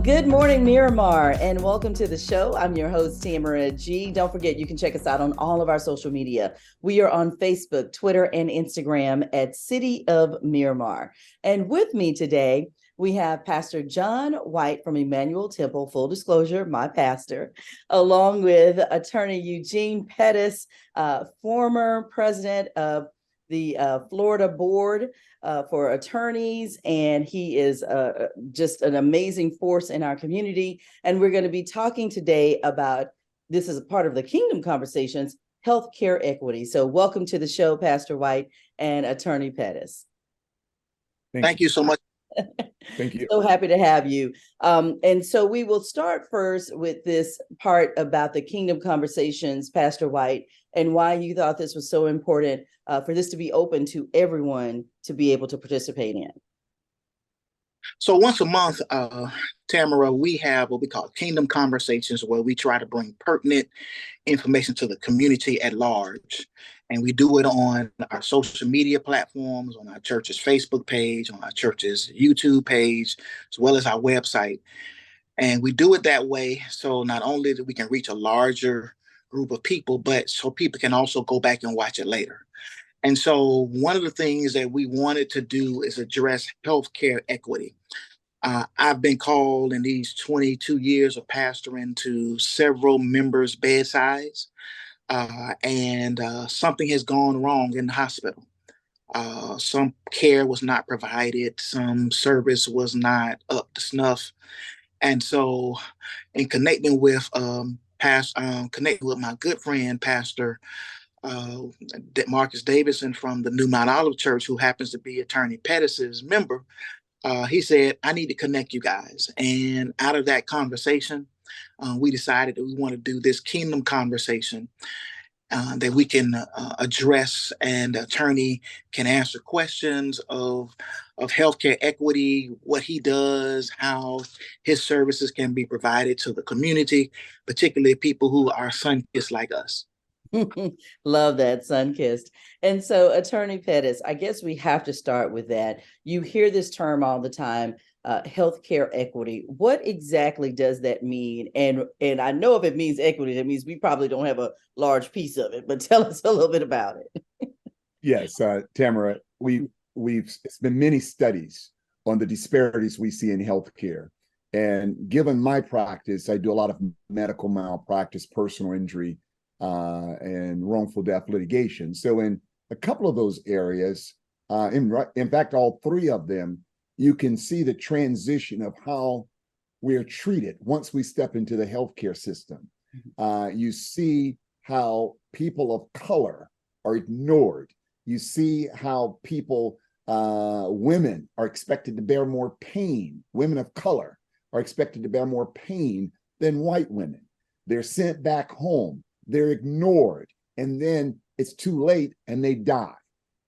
Good morning, Miramar, and welcome to the show. I'm your host, Tamara G. Don't forget, you can check us out on all of our social media. We are on Facebook, Twitter, and Instagram at City of Miramar. And with me today, we have Pastor John White from Emmanuel Temple, full disclosure, my pastor, along with attorney Eugene Pettis, former president of the Florida Board for Attorneys, and he is just an amazing force in our community. And we're going to be talking today about, this is a part of the Kingdom Conversations, healthcare equity. So welcome to the show, Pastor White and Attorney Pettis. Thank you so much. Thank you. So happy to have you. And so we will start first with this part about the Kingdom Conversations, Pastor White, and why you thought this was so important for this to be open to everyone to be able to participate in. So once a month, Tamara, we have what we call Kingdom Conversations, where we try to bring pertinent information to the community at large. And we do it on our social media platforms, on our church's Facebook page, on our church's YouTube page, as well as our website. And we do it that way so not only that we can reach a larger group of people, but so people can also go back and watch it later. And so one of the things that we wanted to do is address healthcare equity. I've been called in these 22 years of pastoring to several members' bedsides, and something has gone wrong in the hospital. Some care was not provided, some service was not up to snuff. And so in connecting with connecting with my good friend, Pastor Marcus Davidson from the New Mount Olive Church, who happens to be Attorney Pettis's member, he said, I need to connect you guys. And out of that conversation, we decided that we want to do this Kingdom Conversation that we can address, and attorney can answer questions of healthcare equity, what he does, how his services can be provided to the community, particularly people who are sun-kissed like us. Love that, sun-kissed. And so, Attorney Pettis, I guess we have to start with that. You hear this term all the time, healthcare equity. What exactly does that mean? And I know if it means equity, that means we probably don't have a large piece of it, but tell us a little bit about it. Yes, Tamara, it's been many studies on the disparities we see in healthcare. And given my practice, I do a lot of medical malpractice, personal injury, and wrongful death litigation. So in a couple of those areas, in fact, all three of them, you can see the transition of how we're treated once we step into the healthcare system. You see how people of color are ignored. You see how women are expected to bear more pain. Women of color are expected to bear more pain than white women. They're sent back home. They're ignored, and then it's too late and they die.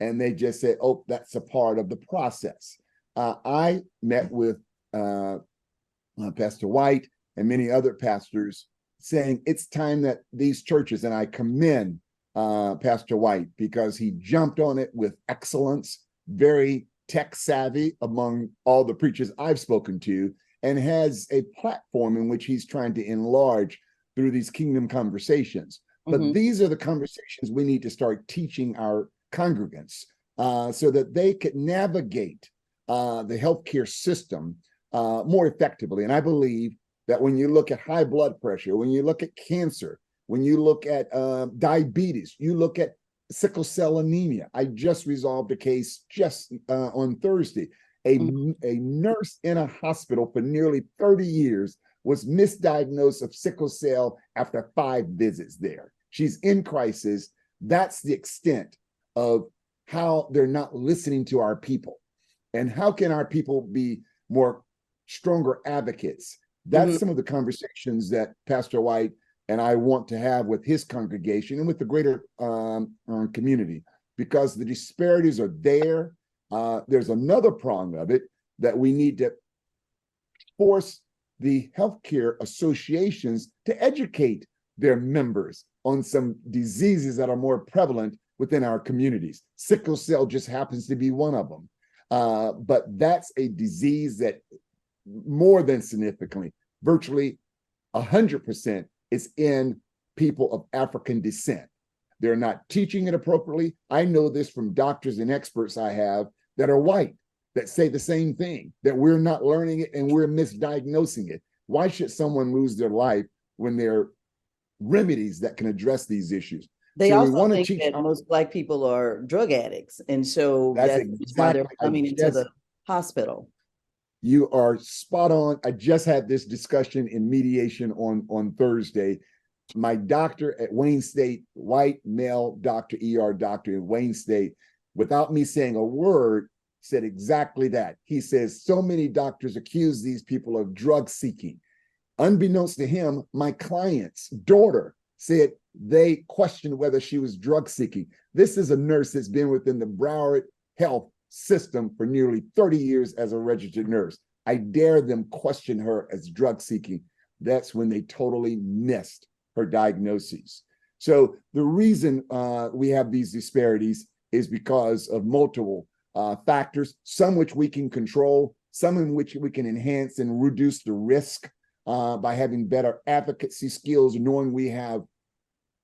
And they just say, oh, that's a part of the process. I met with Pastor White and many other pastors saying it's time that these churches, and I commend Pastor White because he jumped on it with excellence, very tech savvy among all the preachers I've spoken to, and has a platform in which he's trying to enlarge through these Kingdom Conversations. But these are the conversations we need to start teaching our congregants so that they could navigate the healthcare system more effectively. And I believe that when you look at high blood pressure, when you look at cancer, when you look at diabetes, you look at sickle cell anemia. I just resolved a case just on Thursday. A nurse in a hospital for nearly 30 years was misdiagnosed of sickle cell after 5 visits there. She's in crisis. That's the extent of how they're not listening to our people. And how can our people be more stronger advocates? That's some of the conversations that Pastor White and I want to have with his congregation and with the greater community, because the disparities are there. There's another prong of it that we need to force the healthcare associations to educate their members on some diseases that are more prevalent within our communities. Sickle cell just happens to be one of them. But that's a disease that more than significantly, virtually 100% is in people of African descent. They're not teaching it appropriately. I know this from doctors and experts I have that are white that say the same thing, that we're not learning it and we're misdiagnosing it. Why should someone lose their life when there are remedies that can address these issues? They So we also want to think teach. that most Black people are drug addicts, and so That's that's why they're exactly. coming into the hospital. You are spot on. I just had this discussion in mediation on Thursday. My doctor at Wayne State, white male doctor, ER doctor in Wayne State, without me saying a word, said exactly that. He says so many doctors accuse these people of drug seeking. Unbeknownst to him, my client's daughter said they questioned whether she was drug seeking. This is a nurse that's been within the Broward Health system for nearly 30 years as a registered nurse. I dare them question her as drug seeking. That's when they totally missed her diagnoses. So the reason we have these disparities is because of multiple factors, some which we can control, some in which we can enhance and reduce the risk by having better advocacy skills, knowing we have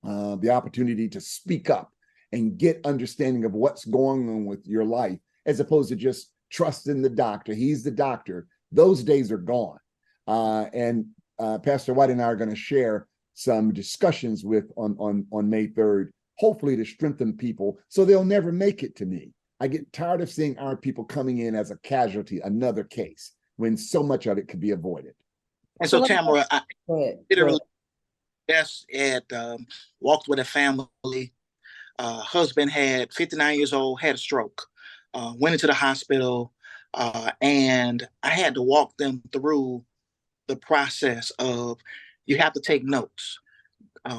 the opportunity to speak up and get understanding of what's going on with your life, as opposed to just trusting the doctor. He's the doctor. Those days are gone. And Pastor White and I are going to share some discussions on May 3rd, hopefully to strengthen people so they'll never make it to me. I get tired of seeing our people coming in as a casualty, another case, when so much of it could be avoided. And so, Tamara, I literally just walked with a family. Husband had 59 years old, had a stroke, went into the hospital, and I had to walk them through the process of you have to take notes.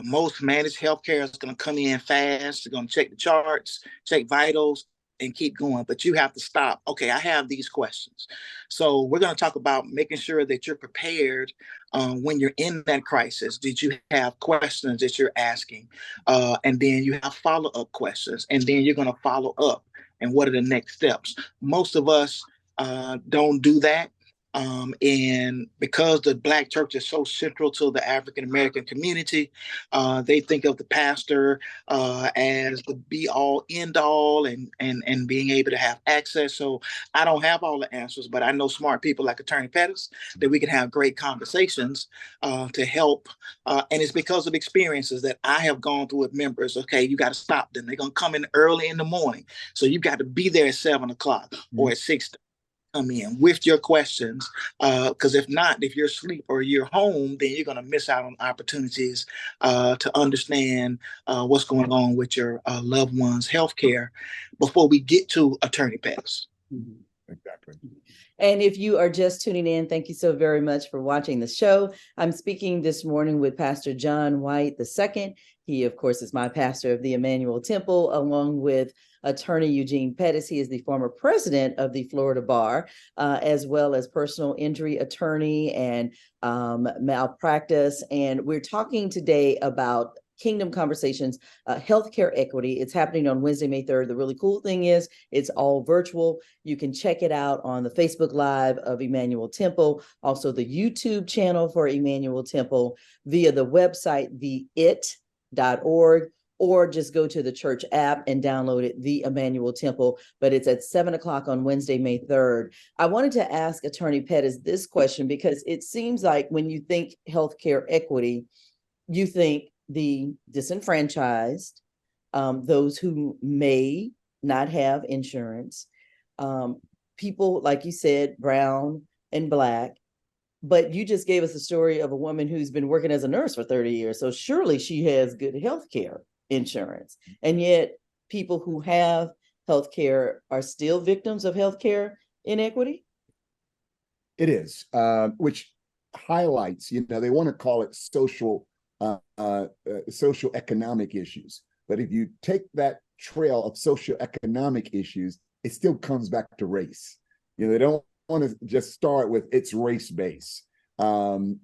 Most managed healthcare is going to come in fast. They're going to check the charts, check vitals, and keep going. But you have to stop. Okay, I have these questions. So we're going to talk about making sure that you're prepared when you're in that crisis. Did you have questions that you're asking? And then you have follow-up questions. And then you're going to follow up. And what are the next steps? Most of us don't do that. And because the Black church is so central to the African American community, they think of the pastor as the be all end all and being able to have access. So I don't have all the answers, but I know smart people like Attorney Pettis that we can have great conversations to help. And it's because of experiences that I have gone through with members. Okay, you got to stop them. They're going to come in early in the morning. So you've got to be there at 7 o'clock or at 6. Come in with your questions, because if not, if you're asleep or you're home, then you're going to miss out on opportunities to understand what's going on with your loved one's health care before we get to Attorney Pettis. Exactly. And if you are just tuning in, thank you so very much for watching the show. I'm speaking this morning with Pastor John White II. He, of course, is my pastor of the Emmanuel Temple, along with attorney Eugene Pettis. He is the former president of the Florida Bar, as well as personal injury attorney and malpractice. And we're talking today about Kingdom Conversations, Healthcare Equity. It's happening on Wednesday, May 3rd. The really cool thing is it's all virtual. You can check it out on the Facebook Live of Emmanuel Temple, also the YouTube channel for Emmanuel Temple, via the website, theit.org, or just go to the church app and download it, the Emmanuel Temple. But it's at 7 o'clock on Wednesday, May 3rd. I wanted to ask Attorney Pettis this question because it seems like when you think healthcare equity, you think the disenfranchised, those who may not have insurance, people, like you said, brown and Black. But you just gave us a story of a woman who's been working as a nurse for 30 years. So surely she has good health care insurance. And yet people who have health care are still victims of health care inequity? It is, which highlights, they want to call it social economic issues. But if you take that trail of socioeconomic issues, it still comes back to race. They don't want to just start with it's race based. When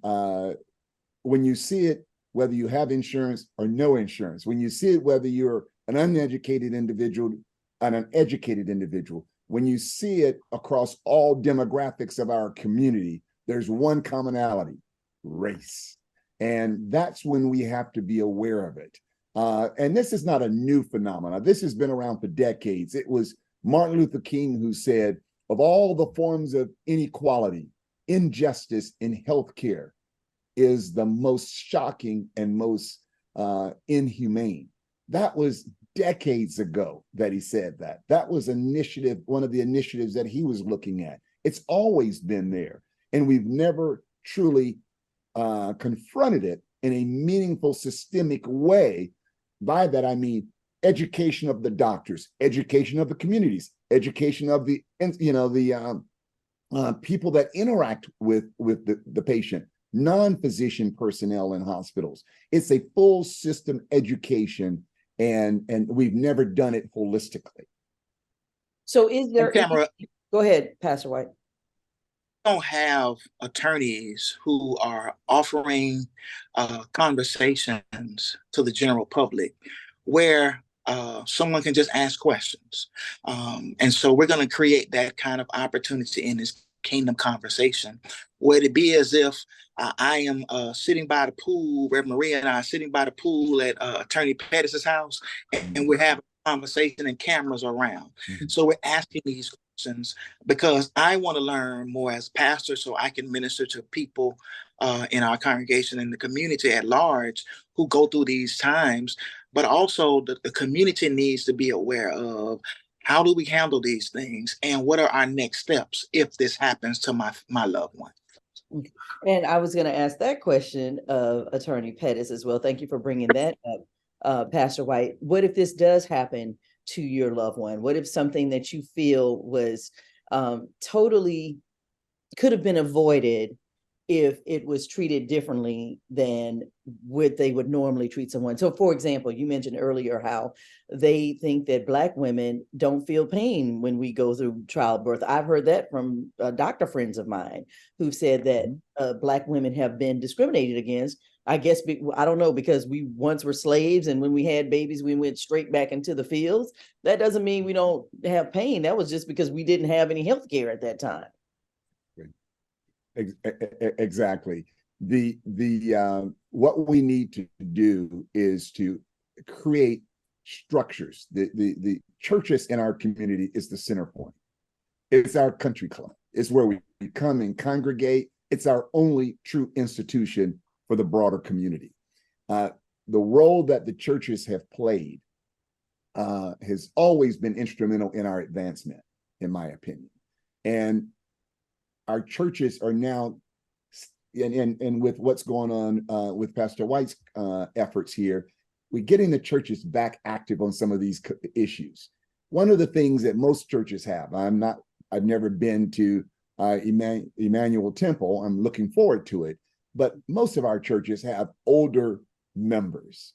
you see it, whether you have insurance or no insurance, when you see it, whether you're an uneducated individual and an educated individual, when you see it across all demographics of our community, There's one commonality: race. And that's when we have to be aware of it. And this is not a new phenomenon. This has been around for decades. It was Martin Luther King who said, of all the forms of inequality, injustice in healthcare is the most shocking and most inhumane. That was decades ago that he said that. That was one of the initiatives that he was looking at. It's always been there. And we've never truly confronted it in a meaningful, systemic way. By that, I mean education of the doctors, education of the communities, education of the people that interact with the patient, non-physician personnel in hospitals. It's a full system education, and we've never done it holistically. So is there Tamara, go ahead, Pastor White. don't have attorneys who are offering conversations to the general public where someone can just ask questions. And so we're going to create that kind of opportunity in this kingdom conversation, where it be as if I am sitting by the pool, Reverend Maria and I are sitting by the pool at Attorney Pettis' house, and we're having a conversation and cameras around. So we're asking these questions because I want to learn more as pastor, so I can minister to people in our congregation and the community at large who go through these times. But also the community needs to be aware of how do we handle these things and what are our next steps if this happens to my loved one. And I was going to ask that question of Attorney Pettis as well. Thank you for bringing that up, Pastor White. What if this does happen to your loved one? What if something that you feel was totally could have been avoided if it was treated differently than what they would normally treat someone? So, for example, you mentioned earlier how they think that Black women don't feel pain when we go through childbirth. I've heard that from doctor friends of mine who've said that Black women have been discriminated against. I guess, I don't know, because we once were slaves, and when we had babies, we went straight back into the fields. That doesn't mean we don't have pain. That was just because we didn't have any health care at that time. Exactly. What we need to do is to create structures. The churches in our community is the center point. It's our country club. It's where we come and congregate. It's our only true institution for the broader community. The role that the churches have played has always been instrumental in our advancement, in my opinion. And our churches are now, and with what's going on with Pastor White's efforts here, we're getting the churches back active on some of these issues. One of the things that most churches have, I've never been to Emmanuel Temple. I'm looking forward to it, but most of our churches have older members,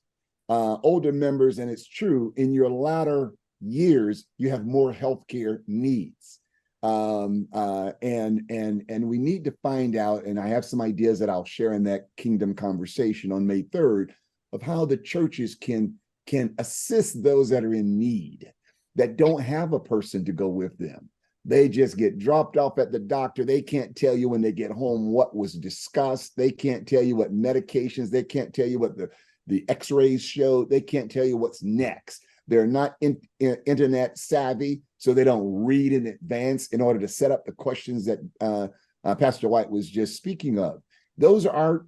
and it's true, in your latter years, you have more healthcare needs. And we need to find out, and I have some ideas that I'll share in that kingdom conversation on May 3rd, of how the churches can assist those that are in need, that don't have a person to go with them. They just get dropped off at the doctor. They can't tell you when they get home what was discussed. They can't tell you what medications. They can't tell you what the x-rays show. They can't tell you what's next. They're not internet savvy, so they don't read in advance in order to set up the questions that Pastor White was just speaking of. Those are our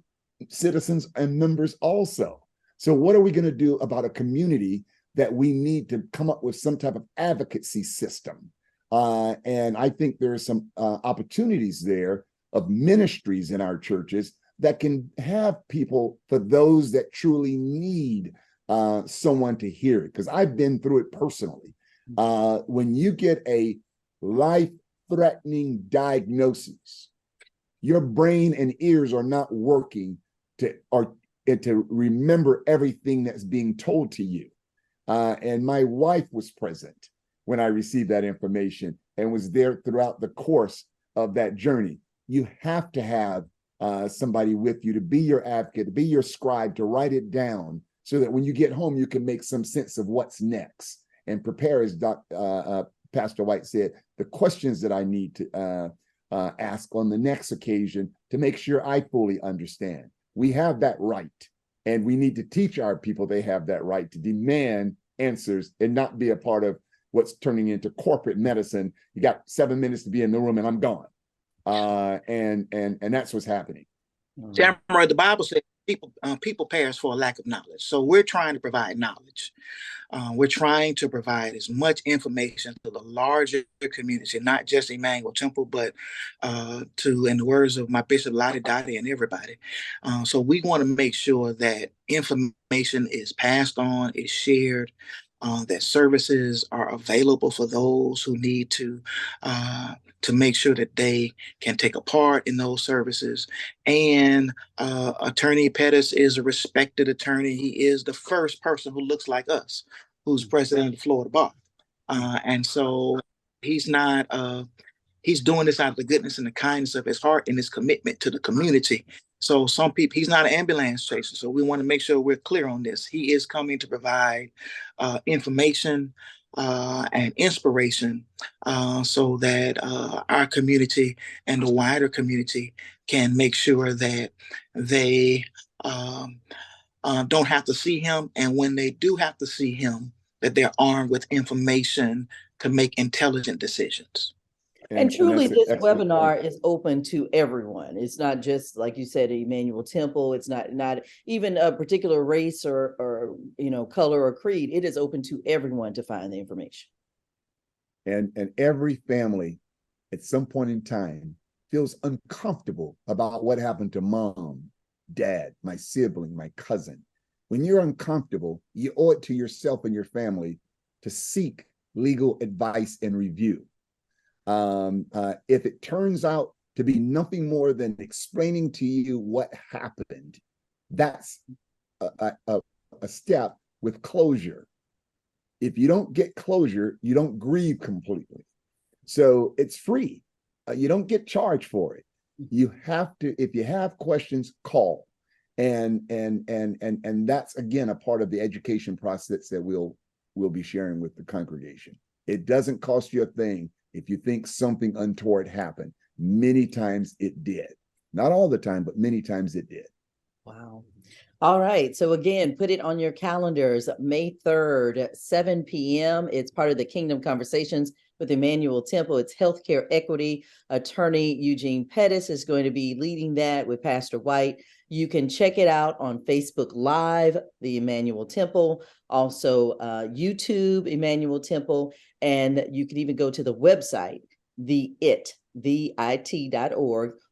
citizens and members also. So what are we going to do about a community that we need to come up with some type of advocacy system? And I think there are some opportunities there of ministries in our churches that can have people, for those that truly need someone to hear it, because I've been through it personally. When you get a life-threatening diagnosis, your brain and ears are not working to remember everything that's being told to you. And my wife was present when I received that information and was there throughout the course of that journey. You have to have somebody with you to be your advocate, to be your scribe, to write it down, so that when you get home, you can make some sense of what's next and prepare, as Pastor White said, the questions that I need to ask on the next occasion to make sure I fully understand. We have that right, and we need to teach our people they have that right to demand answers and not be a part of what's turning into corporate medicine. You got 7 minutes to be in the room and I'm gone. And that's what's happening. Tamara, the Bible says people perish for a lack of knowledge. So we're trying to provide knowledge. We're trying to provide as much information to the larger community, not just Emmanuel Temple, but to, in the words of my Bishop Lottie Dottie and everybody. So we want to make sure that information is passed on, is shared, that services are available for those who need to make sure that they can take a part in those services. And Attorney Pettis is a respected attorney. He is the first person who looks like us, who's president of the Florida Bar. And so he's not, he's doing this out of the goodness and the kindness of his heart and his commitment to the community. So some people, he's not an ambulance chaser. So we want to make sure we're clear on this. He is coming to provide information and inspiration so that our community and the wider community can make sure that they don't have to see him. And when they do have to see him, that they're armed with information to make intelligent decisions. And truly, this webinar point. is open to everyone. It's not just, like you said, Emmanuel Temple. It's not even a particular race or color or creed. It is open to everyone to find the information. And every family at some point in time feels uncomfortable about what happened to mom, dad, my sibling, my cousin. When you're uncomfortable, you owe it to yourself and your family to seek legal advice and review. If it turns out to be nothing more than explaining to you what happened, that's a step with closure. If you don't get closure, you don't grieve completely. So it's free. You don't get charged for it. You have to, if you have questions, call. And that's, again, a part of the education process that we'll be sharing with the congregation. It doesn't cost you a thing if you think something untoward happened. Many times it did. Not all the time, but many times it did. Wow. All right. So again, put it on your calendars, May 3rd at 7 p.m. It's part of the Kingdom Conversations with Emmanuel Temple. It's healthcare equity. Attorney Eugene Pettis is going to be leading that with Pastor White. You can check it out on Facebook Live, the Emmanuel Temple, also YouTube, Emmanuel Temple, and you can even go to the website, it.org,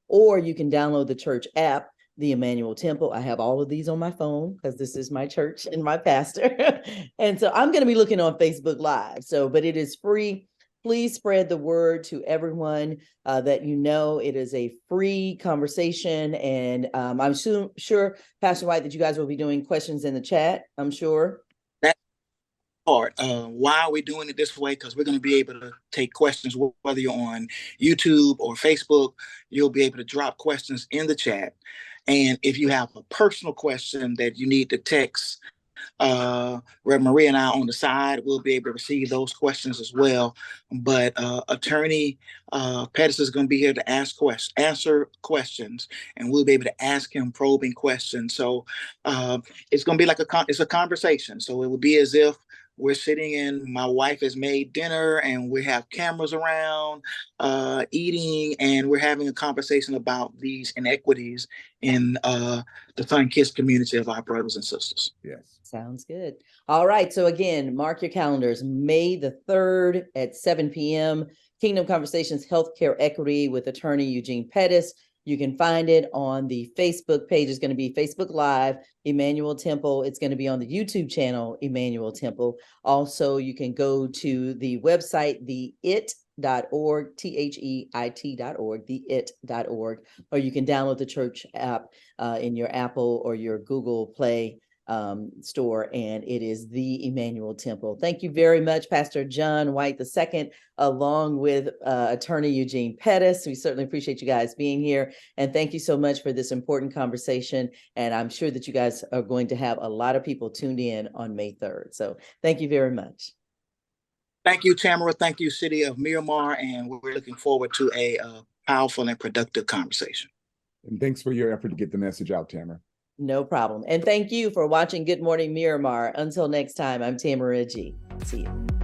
or you can download the church app, the Emmanuel Temple. I have all of these on my phone because this is my church and my pastor. And so I'm going to be looking on Facebook Live. But it is free. Please spread the word to everyone that you know. It is a free conversation. And I'm sure, Pastor White, that you guys will be doing questions in the chat, I'm sure. That part. Why are we doing it this way? Because we're going to be able to take questions, whether you're on YouTube or Facebook. You'll be able to drop questions in the chat. And if you have a personal question that you need to text Reverend Maria and I on the side, we'll be able to receive those questions as well. But Attorney Pettis is going to be here to answer questions, and we'll be able to ask him probing questions. So it's going to be like it's a conversation. So it would be as if we're sitting in, my wife has made dinner and we have cameras around eating, and we're having a conversation about these inequities in the Sun-Kissed community of our brothers and sisters. Yes. Sounds good. All right. So again, mark your calendars, May the 3rd at 7 p.m. Kingdom Conversations, Healthcare Equity with Attorney Eugene Pettis. You can find it on the Facebook page. It's going to be Facebook Live, Emmanuel Temple. It's going to be on the YouTube channel, Emmanuel Temple. Also, you can go to the website, it.org, THEIT.org, it.org, or you can download the church app in your Apple or your Google Play store, and it is the Emmanuel Temple. Thank you very much, Pastor John White II, along with Attorney Eugene Pettis. We certainly appreciate you guys being here, and thank you so much for this important conversation. And I'm sure that you guys are going to have a lot of people tuned in on May 3rd. So thank you very much. Thank you, Tamara. Thank you, City of Miramar. And we're looking forward to a powerful and productive conversation. And thanks for your effort to get the message out, Tamara. No problem. And thank you for watching Good Morning Miramar. Until next time, I'm Tamara G. See you.